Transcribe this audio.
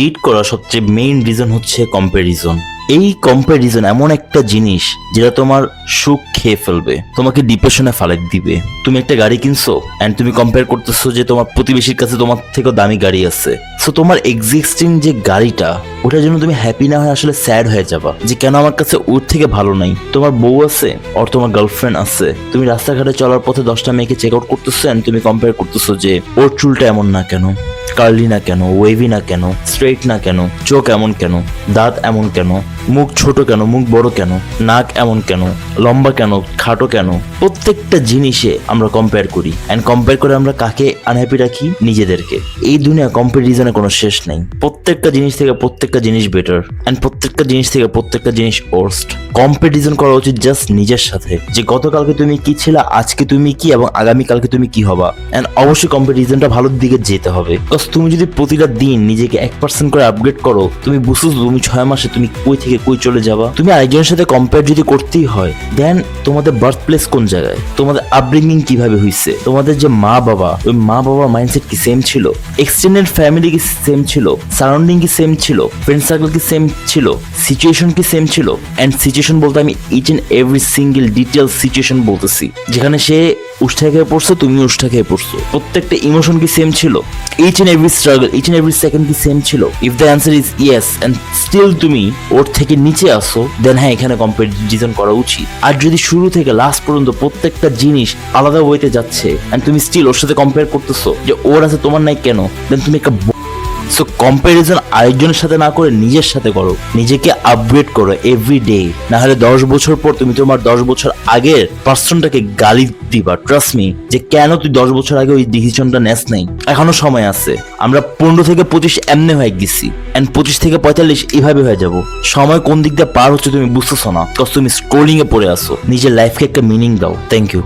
Cheat করার সবচেয়ে main reason হচ্ছে কম্প্যারিজন। এই কম্প্যারিজন এমন একটা জিনিস যেটা তোমার সুখ খেয়ে ফেলবে, তোমাকে ডিপ্রেশনে ফালাক দিবে। তুমি একটা গাড়ি কিনছো এন্ড তুমি কম্পেয়ার করতেছো যে তোমার প্রতিবেশীর কাছে তোমার থেকে দামি গাড়ি আছে, সো তোমার এক্সিস্টিং যে গাড়িটা ওটার জন্য তুমি হ্যাপি না হয়ে আসলে স্যাড হয়ে যাবা যে কেন আমার কাছে ওর থেকে ভালো নাই। তোমার বউ আছে আর তোমার গার্লফ্রেন্ড আছে, তুমি রাস্তাঘাটে চলার পথে 10টা মেয়েকে চেক আউট করতেছো এন্ড তুমি কম্পেয়ার করতেছো যে ওর চুলটা এমন না কেন, কার্লি না কেন, ওয়েভি না কেন, স্ট্রেট না কেন, চোখ এমন কেন, দাঁত এমন কেন, মুখ ছোট কেন, মুখ বড় কেন, নাক এমন কেন, লম্বা কেন, খাটো কেন। প্রত্যেকটা জিনিসে আমরা কম্পেয়ার করি এন্ড কম্পেয়ার করে আমরা কাকে আনহ্যাপি রাখি? নিজেদেরকে। এই দুনিয়া কম্পারিজনে কোনো শেষ নাই। প্রত্যেকটা জিনিস থেকে প্রত্যেকটা জিনিস বেটার এন্ড প্রত্যেকটা জিনিস থেকে প্রত্যেকটা জিনিস ওয়ার্স্ট। কম্পিটিশন করা উচিত জাস্ট নিজের সাথে, যে গতকালকে তুমি কি ছিলা, আজকে তুমি কি এবং আগামীকালকে তুমি কি হবা। এন্ড অবশ্যই কম্পিটিশনটা ভালোর দিকে যেতে হবে। তুমি যদি প্রতিটা দিন নিজেকে 1% করে আপগ্রেড করো, তুমি বুঝছো তুমি 6 মাসে তুমি কই থেকে কই চলে যাবা। তুমি আরেকজনের সাথে কম্পেয়ার যদি করতেই হয়, দেন তোমাদের বার্থ প্লেস কোন জায়গায়, তোমাদের আপব্রিঙ্গিং কিভাবে হইছে, তোমাদের যে মা বাবা, ওই মা বাবার মাইন্ডসেট কি সেম ছিল, এক্সটেন্ডেড ফ্যামিলি কি সেম ছিল, সারাউন্ডিং কি সেম ছিল, ফ্রেন্ড সার্কেল কি সেম ছিল, সিচুয়েশন কি সেম ছিল। এন্ড সিচুয়েশন বলতে আমি each and every single detail situation বলতেছি, যেখানে সে উষ্ঠা খেয়ে পড়ছো, তুমি উষ্ঠা খেয়ে পড়ছো। প্রত্যেকটা ইমোশন কি সেম ছিল, each and every struggle, each and every second কি সেম ছিল। If the answer is yes and still তুমি ওর থেকে নিচে আসো, দেন হ্যাঁ এখানে কম্পারিজন করা উচিত। আর যদি শুরু থেকে লাস্ট পর্যন্ত প্রত্যেকটা জিনিস আলাদা ওয়েতে যাচ্ছে এন্ড তুমি স্টিল ওর সাথে কম্পেয়ার করতেছো যে ওর আছে তোমার নাই কেন, দেন তুমি একটা সো কম্প্যারিজন আরেকজনের সাথে না করে নিজের সাথে করো, নিজেকে আপগ্রেড করো এভরি ডে। না হলে 10 বছর পর তুমি তোমার 10 বছর আগের পার্সনটাকে গালি দিবা। ট্রাস্ট মি, যে কেন তুই 10 বছর আগে ওই ডিসিশনটা নেস নাই। এখনো সময় আছে। আমরা 15 থেকে 25 এমনি হয়ে গেছি এন্ড 25 থেকে 45 এভাবে হয়ে যাব। সময় কোন দিক দিয়ে পার হচ্ছে তুমি বুঝতেছো না, বিকজ তুমি স্ক্রোলিং এ পড়ে আসো। নিজের লাইফকে একটা মিনিং দাও। Thank you.